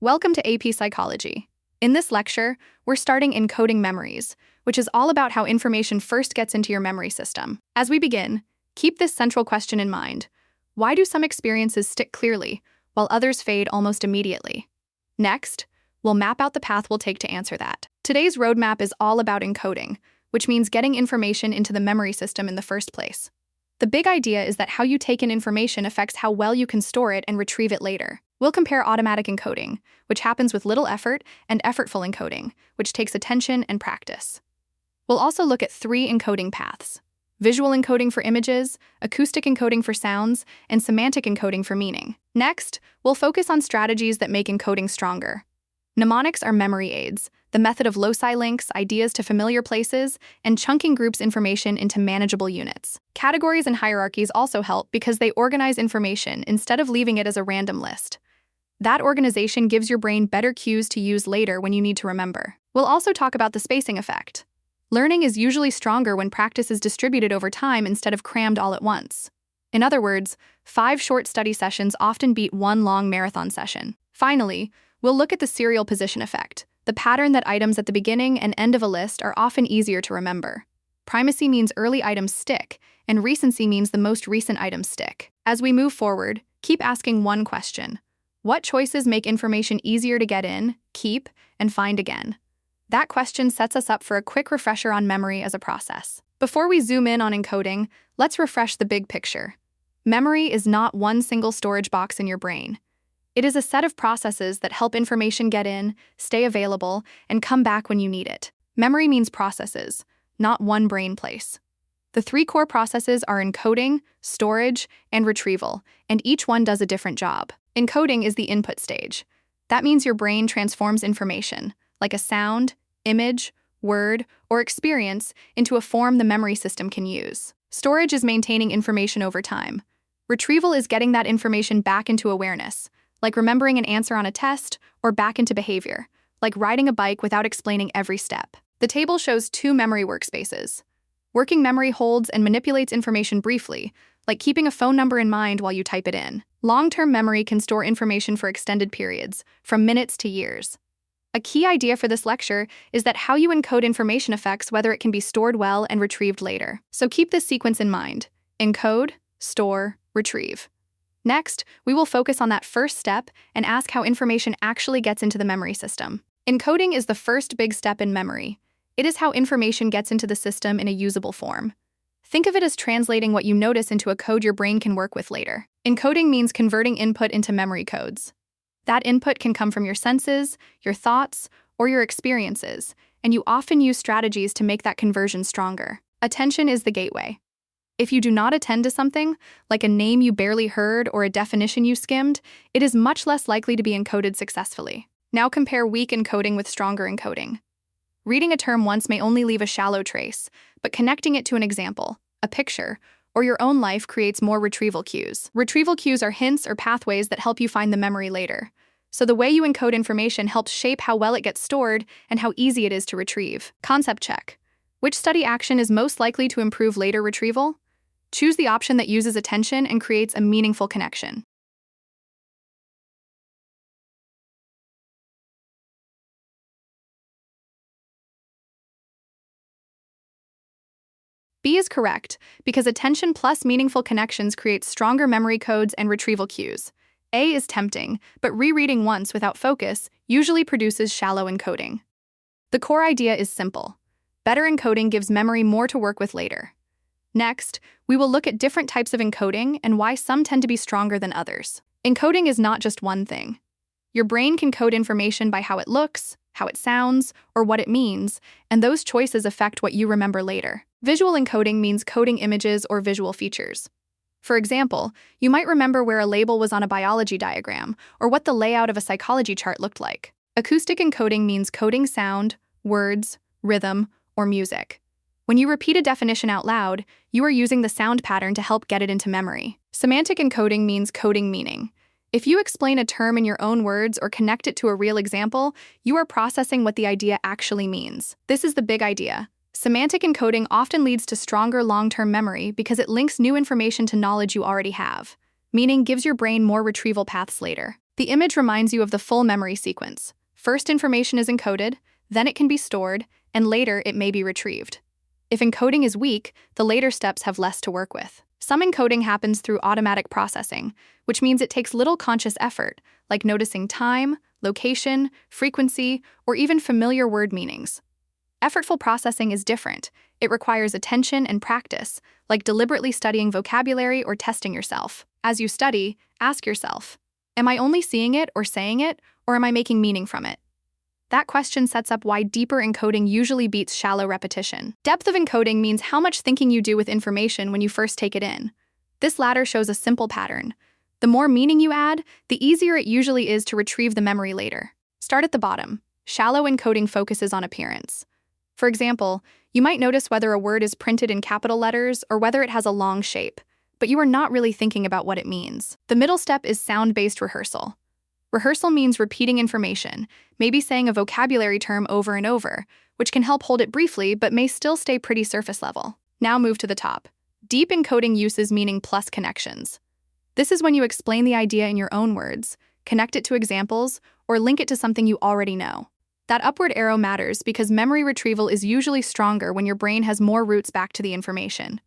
Welcome to AP Psychology. In this lecture, we're starting encoding memories, which is all about how information first gets into your memory system. As we begin, keep this central question in mind. Why do some experiences stick clearly, while others fade almost immediately? Next, we'll map out the path we'll take to answer that. Today's roadmap is all about encoding, which means getting information into the memory system in the first place. The big idea is that how you take in information affects how well you can store it and retrieve it later. We'll compare automatic encoding, which happens with little effort, and effortful encoding, which takes attention and practice. We'll also look at 3 encoding paths: visual encoding for images, acoustic encoding for sounds, and semantic encoding for meaning. Next, we'll focus on strategies that make encoding stronger. Mnemonics are memory aids, the method of loci links, ideas to familiar places, and chunking groups information into manageable units. Categories and hierarchies also help because they organize information instead of leaving it as a random list. That organization gives your brain better cues to use later when you need to remember. We'll also talk about the spacing effect. Learning is usually stronger when practice is distributed over time instead of crammed all at once. In other words, 5 short study sessions often beat 1 long marathon session. Finally, we'll look at the serial position effect, the pattern that items at the beginning and end of a list are often easier to remember. Primacy means early items stick, and recency means the most recent items stick. As we move forward, keep asking one question. What choices make information easier to get in, keep, and find again? That question sets us up for a quick refresher on memory as a process. Before we zoom in on encoding, let's refresh the big picture. Memory is not one single storage box in your brain. It is a set of processes that help information get in, stay available, and come back when you need it. Memory means processes, not one brain place. The 3 core processes are encoding, storage, and retrieval, and each one does a different job. Encoding is the input stage. That means your brain transforms information, like a sound, image, word, or experience, into a form the memory system can use. Storage is maintaining information over time. Retrieval is getting that information back into awareness, like remembering an answer on a test, or back into behavior, like riding a bike without explaining every step. The table shows 2 memory workspaces. Working memory holds and manipulates information briefly, like keeping a phone number in mind while you type it in. Long-term memory can store information for extended periods, from minutes to years. A key idea for this lecture is that how you encode information affects whether it can be stored well and retrieved later. So keep this sequence in mind: encode, store, retrieve. Next, we will focus on that first step and ask how information actually gets into the memory system. Encoding is the first big step in memory. It is how information gets into the system in a usable form. Think of it as translating what you notice into a code your brain can work with later. Encoding means converting input into memory codes. That input can come from your senses, your thoughts, or your experiences, and you often use strategies to make that conversion stronger. Attention is the gateway. If you do not attend to something, like a name you barely heard or a definition you skimmed, it is much less likely to be encoded successfully. Now compare weak encoding with stronger encoding. Reading a term once may only leave a shallow trace, but connecting it to an example, a picture, or your own life creates more retrieval cues. Retrieval cues are hints or pathways that help you find the memory later. So the way you encode information helps shape how well it gets stored and how easy it is to retrieve. Concept check. Which study action is most likely to improve later retrieval? Choose the option that uses attention and creates a meaningful connection. B is correct, because attention plus meaningful connections creates stronger memory codes and retrieval cues. A is tempting, but rereading once without focus usually produces shallow encoding. The core idea is simple. Better encoding gives memory more to work with later. Next, we will look at different types of encoding and why some tend to be stronger than others. Encoding is not just one thing. Your brain can code information by how it looks, how it sounds, or what it means, and those choices affect what you remember later. Visual encoding means coding images or visual features. For example, you might remember where a label was on a biology diagram, or what the layout of a psychology chart looked like. Acoustic encoding means coding sound, words, rhythm, or music. When you repeat a definition out loud, you are using the sound pattern to help get it into memory. Semantic encoding means coding meaning. If you explain a term in your own words or connect it to a real example, you are processing what the idea actually means. This is the big idea. Semantic encoding often leads to stronger long-term memory because it links new information to knowledge you already have, meaning gives your brain more retrieval paths later. The image reminds you of the full memory sequence. First, information is encoded, then it can be stored, and later it may be retrieved. If encoding is weak, the later steps have less to work with. Some encoding happens through automatic processing, which means it takes little conscious effort, like noticing time, location, frequency, or even familiar word meanings. Effortful processing is different. It requires attention and practice, like deliberately studying vocabulary or testing yourself. As you study, ask yourself, am I only seeing it or saying it, or am I making meaning from it? That question sets up why deeper encoding usually beats shallow repetition. Depth of encoding means how much thinking you do with information when you first take it in. This latter shows a simple pattern. The more meaning you add, the easier it usually is to retrieve the memory later. Start at the bottom. Shallow encoding focuses on appearance. For example, you might notice whether a word is printed in capital letters or whether it has a long shape, but you are not really thinking about what it means. The middle step is sound-based rehearsal. Rehearsal means repeating information, maybe saying a vocabulary term over and over, which can help hold it briefly but may still stay pretty surface level. Now move to the top. Deep encoding uses meaning plus connections. This is when you explain the idea in your own words, connect it to examples, or link it to something you already know. That upward arrow matters because memory retrieval is usually stronger when your brain has more roots back to the information.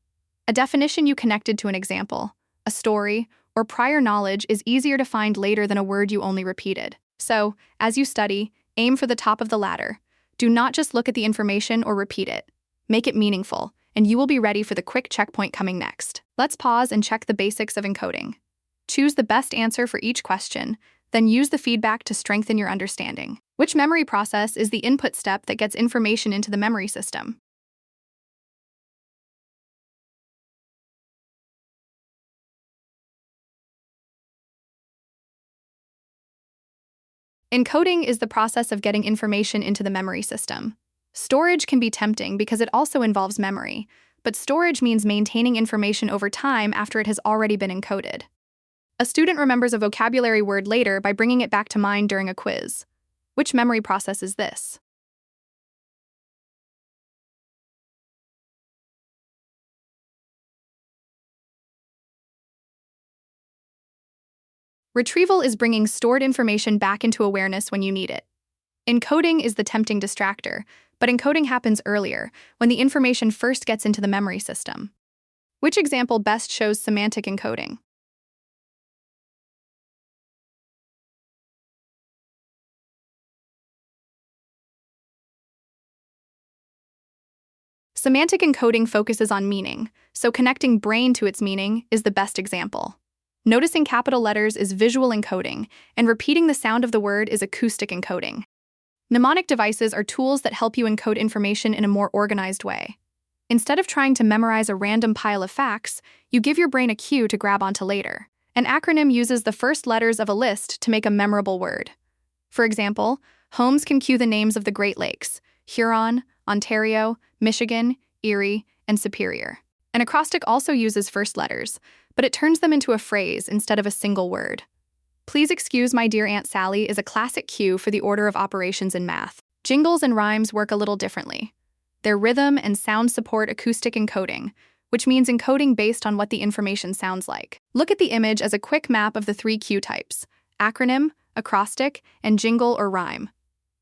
A definition you connected to an example, a story, or prior knowledge is easier to find later than a word you only repeated. So, as you study, aim for the top of the ladder. Do not just look at the information or repeat it. Make it meaningful, and you will be ready for the quick checkpoint coming next. Let's pause and check the basics of encoding. Choose the best answer for each question, then use the feedback to strengthen your understanding. Which memory process is the input step that gets information into the memory system? Encoding is the process of getting information into the memory system. Storage can be tempting because it also involves memory, but storage means maintaining information over time after it has already been encoded. A student remembers a vocabulary word later by bringing it back to mind during a quiz. Which memory process is this? Retrieval is bringing stored information back into awareness when you need it. Encoding is the tempting distractor, but encoding happens earlier, when the information first gets into the memory system. Which example best shows semantic encoding? Semantic encoding focuses on meaning, so connecting brain to its meaning is the best example. Noticing capital letters is visual encoding, and repeating the sound of the word is acoustic encoding. Mnemonic devices are tools that help you encode information in a more organized way. Instead of trying to memorize a random pile of facts, you give your brain a cue to grab onto later. An acronym uses the first letters of a list to make a memorable word. For example, Holmes can cue the names of the Great Lakes: Huron, Ontario, Michigan, Erie, and Superior. An acrostic also uses first letters, but it turns them into a phrase instead of a single word. Please excuse my dear Aunt Sally is a classic cue for the order of operations in math. Jingles and rhymes work a little differently. Their rhythm and sound support acoustic encoding, which means encoding based on what the information sounds like. Look at the image as a quick map of the three cue types: acronym, acrostic, and jingle or rhyme.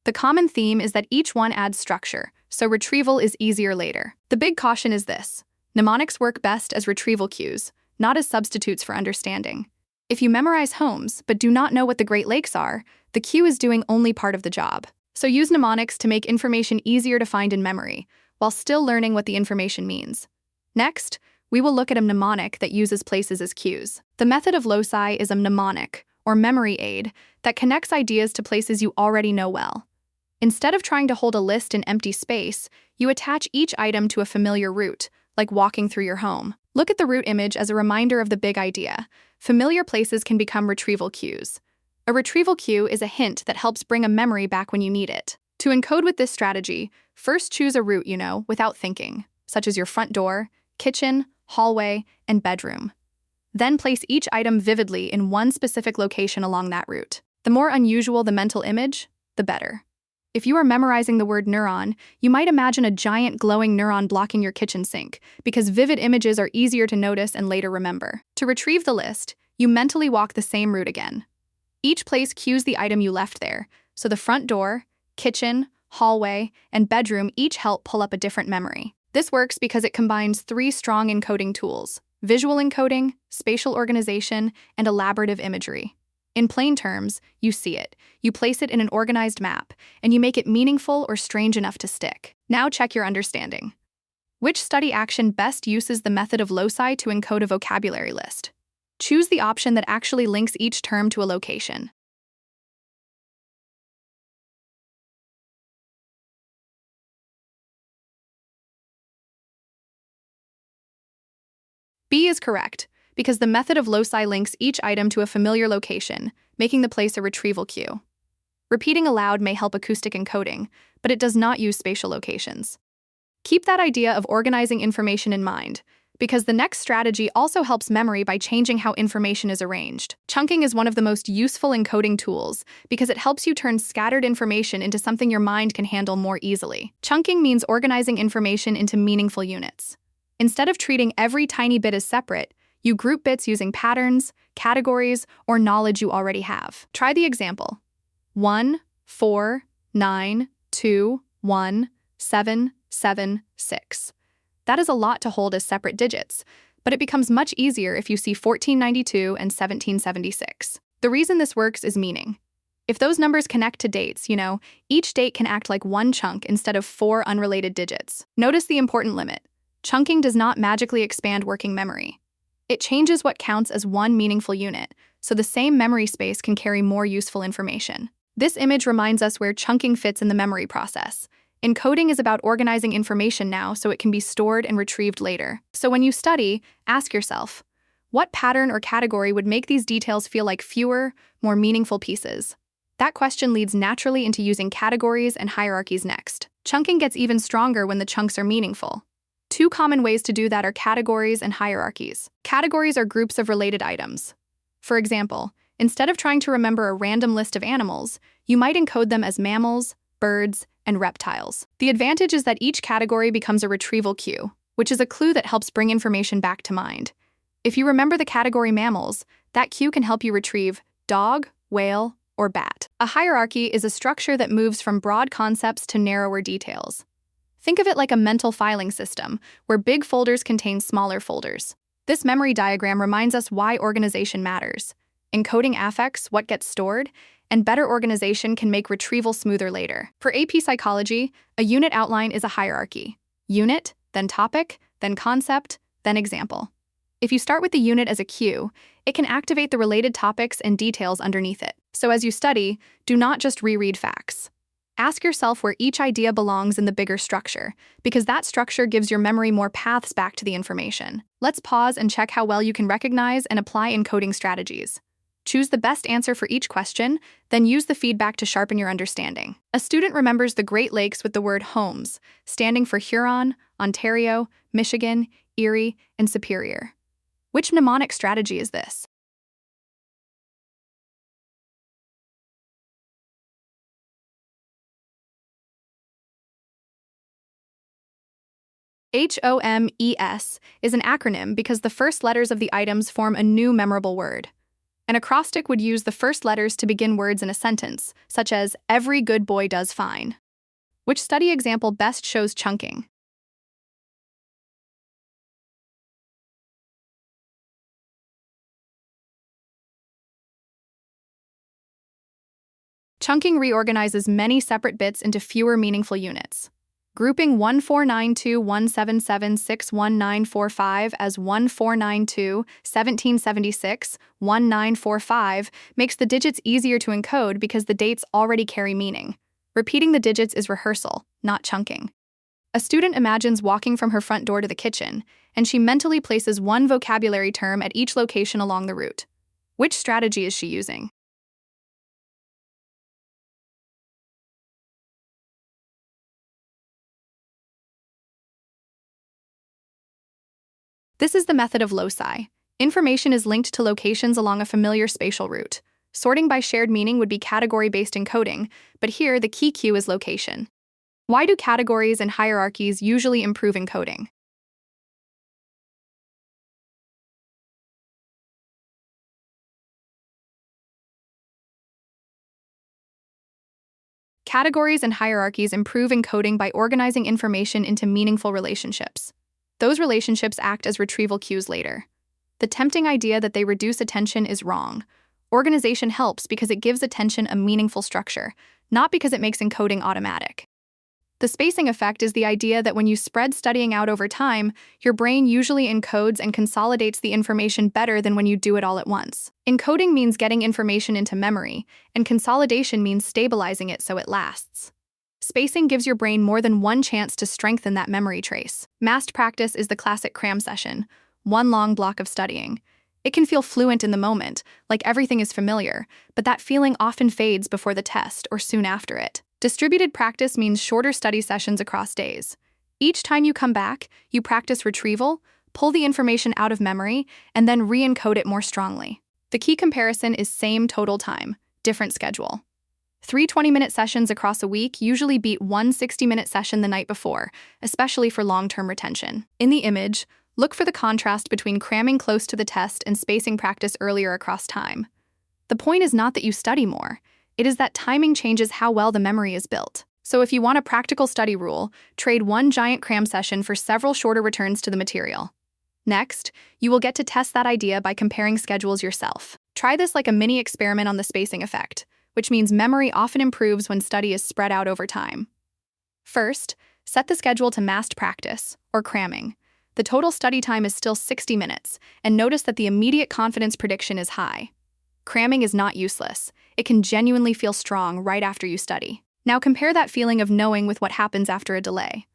The common theme is that each one adds structure, so retrieval is easier later. The big caution is this: mnemonics work best as retrieval cues, not as substitutes for understanding. If you memorize Holmes but do not know what the Great Lakes are, the cue is doing only part of the job. So use mnemonics to make information easier to find in memory, while still learning what the information means. Next, we will look at a mnemonic that uses places as cues. The method of loci is a mnemonic, or memory aid, that connects ideas to places you already know well. Instead of trying to hold a list in empty space, you attach each item to a familiar route, like walking through your home. Look at the route image as a reminder of the big idea. Familiar places can become retrieval cues. A retrieval cue is a hint that helps bring a memory back when you need it. To encode with this strategy, first choose a route you know without thinking, such as your front door, kitchen, hallway, and bedroom. Then place each item vividly in one specific location along that route. The more unusual the mental image, the better. If you are memorizing the word neuron, you might imagine a giant glowing neuron blocking your kitchen sink, because vivid images are easier to notice and later remember. To retrieve the list, you mentally walk the same route again. Each place cues the item you left there, so the front door, kitchen, hallway, and bedroom each help pull up a different memory. This works because it combines three strong encoding tools: visual encoding, spatial organization, and elaborative imagery. In plain terms, you see it, you place it in an organized map, and you make it meaningful or strange enough to stick. Now check your understanding. Which study action best uses the method of loci to encode a vocabulary list? Choose the option that actually links each term to a location. B is correct, because the method of loci links each item to a familiar location, making the place a retrieval cue. Repeating aloud may help acoustic encoding, but it does not use spatial locations. Keep that idea of organizing information in mind, because the next strategy also helps memory by changing how information is arranged. Chunking is one of the most useful encoding tools because it helps you turn scattered information into something your mind can handle more easily. Chunking means organizing information into meaningful units. Instead of treating every tiny bit as separate, you group bits using patterns, categories, or knowledge you already have. Try the example: 1, 4, 9, 2, 1, 7, 7, 6. That is a lot to hold as separate digits, but it becomes much easier if you see 1492 and 1776. The reason this works is meaning. If those numbers connect to dates, each date can act like one chunk instead of four unrelated digits. Notice the important limit. Chunking does not magically expand working memory. It changes what counts as one meaningful unit, so the same memory space can carry more useful information. This image reminds us where chunking fits in the memory process. Encoding is about organizing information now so it can be stored and retrieved later. So when you study, ask yourself, what pattern or category would make these details feel like fewer, more meaningful pieces? That question leads naturally into using categories and hierarchies next. Chunking gets even stronger when the chunks are meaningful. Two common ways to do that are categories and hierarchies. Categories are groups of related items. For example, instead of trying to remember a random list of animals, you might encode them as mammals, birds, and reptiles. The advantage is that each category becomes a retrieval cue, which is a clue that helps bring information back to mind. If you remember the category mammals, that cue can help you retrieve dog, whale, or bat. A hierarchy is a structure that moves from broad concepts to narrower details. Think of it like a mental filing system, where big folders contain smaller folders. This memory diagram reminds us why organization matters. Encoding affects what gets stored, and better organization can make retrieval smoother later. For AP Psychology, a unit outline is a hierarchy. Unit, then topic, then concept, then example. If you start with the unit as a cue, it can activate the related topics and details underneath it. So as you study, do not just reread facts. Ask yourself where each idea belongs in the bigger structure, because that structure gives your memory more paths back to the information. Let's pause and check how well you can recognize and apply encoding strategies. Choose the best answer for each question, then use the feedback to sharpen your understanding. A student remembers the Great Lakes with the word homes, standing for Huron, Ontario, Michigan, Erie, and Superior. Which mnemonic strategy is this? HOMES is an acronym because the first letters of the items form a new memorable word. An acrostic would use the first letters to begin words in a sentence, such as, "Every good boy does fine." Which study example best shows chunking? Chunking reorganizes many separate bits into fewer meaningful units. Grouping 1492.177.61945 as 1492.1776.1945 makes the digits easier to encode because the dates already carry meaning. Repeating the digits is rehearsal, not chunking. A student imagines walking from her front door to the kitchen, and she mentally places one vocabulary term at each location along the route. Which strategy is she using? This is the method of loci. Information is linked to locations along a familiar spatial route. Sorting by shared meaning would be category-based encoding, but here the key cue is location. Why do categories and hierarchies usually improve encoding? Categories and hierarchies improve encoding by organizing information into meaningful relationships. Those relationships act as retrieval cues later. The tempting idea that they reduce attention is wrong. Organization helps because it gives attention a meaningful structure, not because it makes encoding automatic. The spacing effect is the idea that when you spread studying out over time, your brain usually encodes and consolidates the information better than when you do it all at once. Encoding means getting information into memory, and consolidation means stabilizing it so it lasts. Spacing gives your brain more than one chance to strengthen that memory trace. Massed practice is the classic cram session, one long block of studying. It can feel fluent in the moment, like everything is familiar, but that feeling often fades before the test or soon after it. Distributed practice means shorter study sessions across days. Each time you come back, you practice retrieval, pull the information out of memory, and then re-encode it more strongly. The key comparison is same total time, different schedule. 3 20-minute sessions across a week usually beat one 60-minute session the night before, especially for long-term retention. In the image, look for the contrast between cramming close to the test and spacing practice earlier across time. The point is not that you study more. It is that timing changes how well the memory is built. So if you want a practical study rule, trade one giant cram session for several shorter returns to the material. Next, you will get to test that idea by comparing schedules yourself. Try this like a mini experiment on the spacing effect, which means memory often improves when study is spread out over time. First, set the schedule to massed practice, or cramming. The total study time is still 60 minutes, and notice that the immediate confidence prediction is high. Cramming is not useless. It can genuinely feel strong right after you study. Now compare that feeling of knowing with what happens after a delay.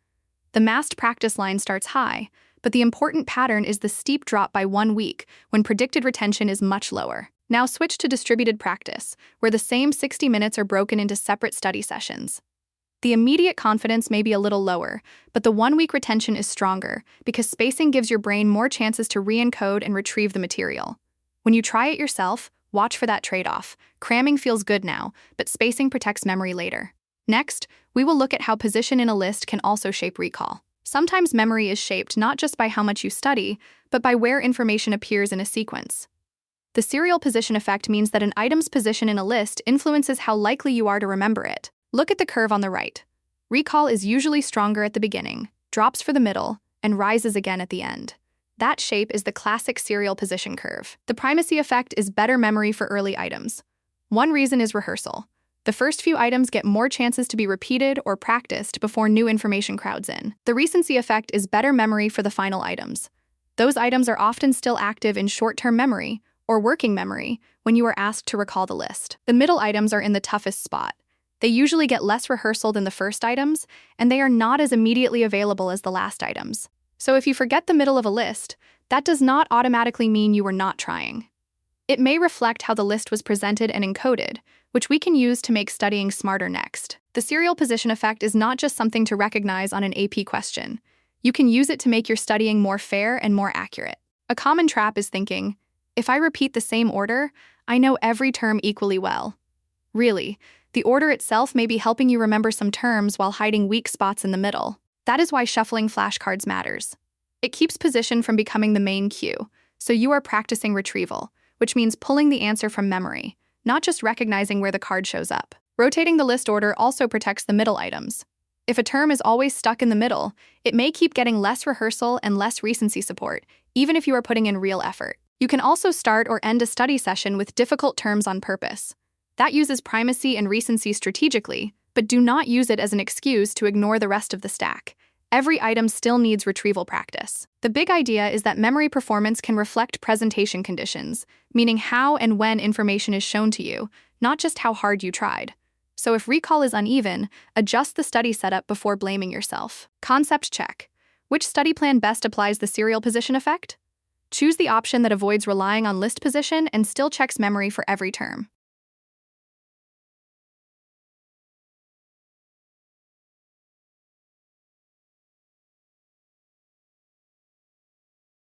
The massed practice line starts high, but the important pattern is the steep drop by 1 week when predicted retention is much lower. Now switch to distributed practice, where the same 60 minutes are broken into separate study sessions. The immediate confidence may be a little lower, but the 1-week retention is stronger because spacing gives your brain more chances to re-encode and retrieve the material. When you try it yourself, watch for that trade-off. Cramming feels good now, but spacing protects memory later. Next, we will look at how position in a list can also shape recall. Sometimes memory is shaped not just by how much you study, but by where information appears in a sequence. The serial position effect means that an item's position in a list influences how likely you are to remember it. Look at the curve on the right. Recall is usually stronger at the beginning, drops for the middle, and rises again at the end. That shape is the classic serial position curve. The primacy effect is better memory for early items. One reason is rehearsal. The first few items get more chances to be repeated or practiced before new information crowds in. The recency effect is better memory for the final items. Those items are often still active in short-term memory or working memory when you are asked to recall the list. The middle items are in the toughest spot. They usually get less rehearsal than the first items, and they are not as immediately available as the last items. So if you forget the middle of a list, that does not automatically mean you were not trying. It may reflect how the list was presented and encoded, which we can use to make studying smarter next. The serial position effect is not just something to recognize on an AP question. You can use it to make your studying more fair and more accurate. A common trap is thinking, if I repeat the same order, I know every term equally well. Really, the order itself may be helping you remember some terms while hiding weak spots in the middle. That is why shuffling flashcards matters. It keeps position from becoming the main cue, so you are practicing retrieval, which means pulling the answer from memory, not just recognizing where the card shows up. Rotating the list order also protects the middle items. If a term is always stuck in the middle, it may keep getting less rehearsal and less recency support, even if you are putting in real effort. You can also start or end a study session with difficult terms on purpose. That uses primacy and recency strategically, but do not use it as an excuse to ignore the rest of the stack. Every item still needs retrieval practice. The big idea is that memory performance can reflect presentation conditions, meaning how and when information is shown to you, not just how hard you tried. So if recall is uneven, adjust the study setup before blaming yourself. Concept check. Which study plan best applies the serial position effect? Choose the option that avoids relying on list position and still checks memory for every term.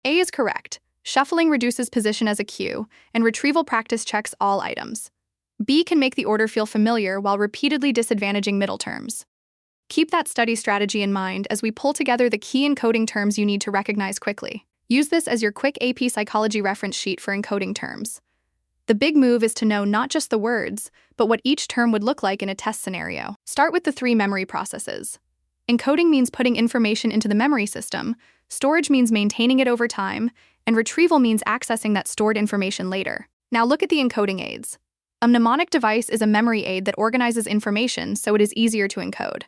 A is correct. Shuffling reduces position as a cue, and retrieval practice checks all items. B can make the order feel familiar while repeatedly disadvantaging middle terms. Keep that study strategy in mind as we pull together the key encoding terms you need to recognize quickly. Use this as your quick AP psychology reference sheet for encoding terms. The big move is to know not just the words, but what each term would look like in a test scenario. Start with the 3 memory processes. Encoding means putting information into the memory system, storage means maintaining it over time, and retrieval means accessing that stored information later. Now look at the encoding aids. A mnemonic device is a memory aid that organizes information so it is easier to encode.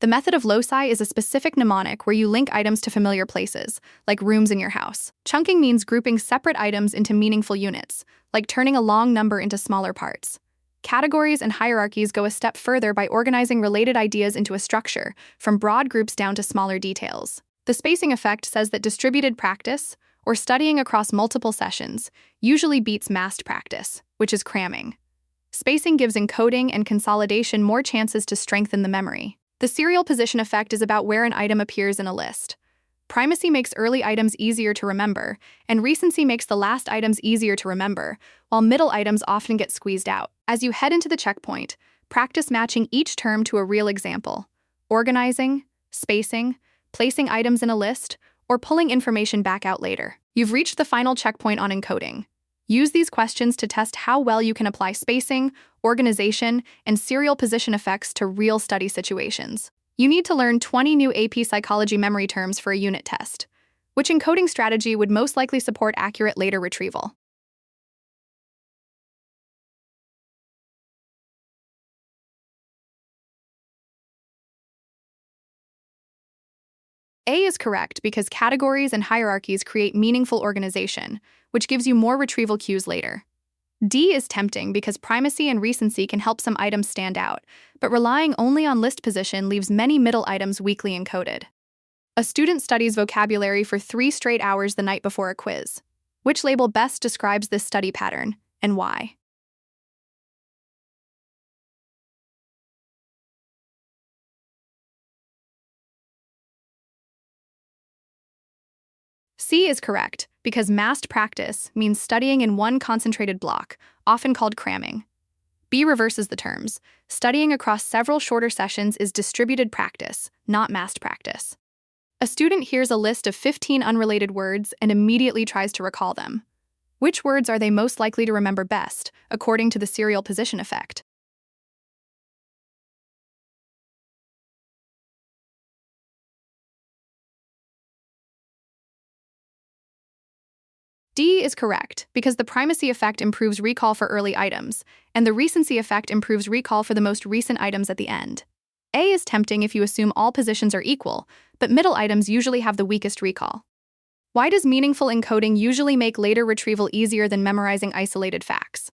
The method of loci is a specific mnemonic where you link items to familiar places, like rooms in your house. Chunking means grouping separate items into meaningful units, like turning a long number into smaller parts. Categories and hierarchies go a step further by organizing related ideas into a structure, from broad groups down to smaller details. The spacing effect says that distributed practice, or studying across multiple sessions, usually beats massed practice, which is cramming. Spacing gives encoding and consolidation more chances to strengthen the memory. The serial position effect is about where an item appears in a list. Primacy makes early items easier to remember, and recency makes the last items easier to remember, while middle items often get squeezed out. As you head into the checkpoint, practice matching each term to a real example, organizing, spacing, placing items in a list, or pulling information back out later. You've reached the final checkpoint on encoding. Use these questions to test how well you can apply spacing, organization, and serial position effects to real study situations. You need to learn 20 new AP Psychology memory terms for a unit test. Which encoding strategy would most likely support accurate later retrieval? A is correct because categories and hierarchies create meaningful organization, which gives you more retrieval cues later. D is tempting because primacy and recency can help some items stand out, but relying only on list position leaves many middle items weakly encoded. A student studies vocabulary for 3 straight hours the night before a quiz. Which label best describes this study pattern, and why? C is correct because massed practice means studying in one concentrated block, often called cramming. B reverses the terms. Studying across several shorter sessions is distributed practice, not massed practice. A student hears a list of 15 unrelated words and immediately tries to recall them. Which words are they most likely to remember best, according to the serial position effect? D is correct because the primacy effect improves recall for early items, and the recency effect improves recall for the most recent items at the end. A is tempting if you assume all positions are equal, but middle items usually have the weakest recall. Why does meaningful encoding usually make later retrieval easier than memorizing isolated facts?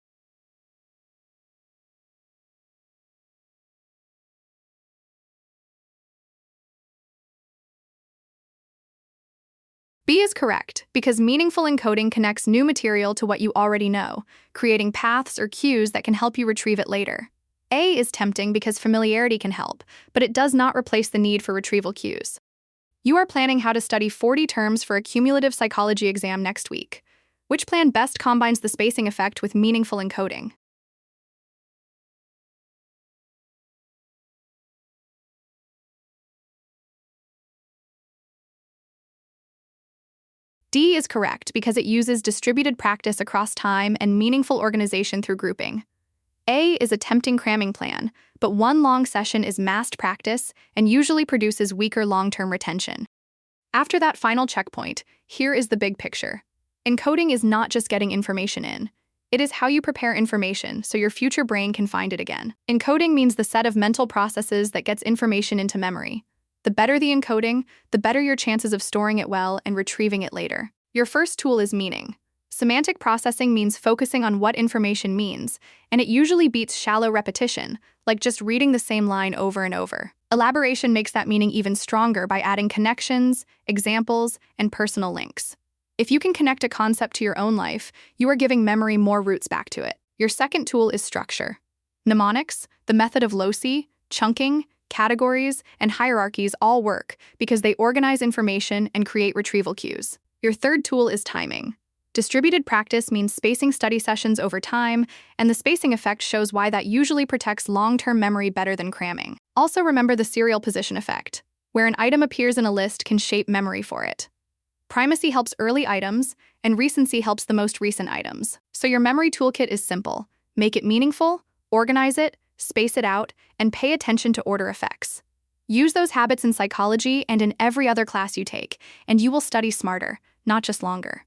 B is correct because meaningful encoding connects new material to what you already know, creating paths or cues that can help you retrieve it later. A is tempting because familiarity can help, but it does not replace the need for retrieval cues. You are planning how to study 40 terms for a cumulative psychology exam next week. Which plan best combines the spacing effect with meaningful encoding? D is correct because it uses distributed practice across time and meaningful organization through grouping. A is a tempting cramming plan, but one long session is massed practice and usually produces weaker long-term retention. After that final checkpoint, here is the big picture. Encoding is not just getting information in. It is how you prepare information so your future brain can find it again. Encoding means the set of mental processes that gets information into memory. The better the encoding, the better your chances of storing it well and retrieving it later. Your first tool is meaning. Semantic processing means focusing on what information means, and it usually beats shallow repetition, like just reading the same line over and over. Elaboration makes that meaning even stronger by adding connections, examples, and personal links. If you can connect a concept to your own life, you are giving memory more roots back to it. Your second tool is structure. Mnemonics, the method of loci, chunking, categories, and hierarchies all work because they organize information and create retrieval cues. Your third tool is timing. Distributed practice means spacing study sessions over time, and the spacing effect shows why that usually protects long-term memory better than cramming. Also remember the serial position effect, where an item appears in a list can shape memory for it. Primacy helps early items, and recency helps the most recent items. So your memory toolkit is simple. Make it meaningful, organize it, space it out, and pay attention to order effects. Use those habits in psychology and in every other class you take, and you will study smarter, not just longer.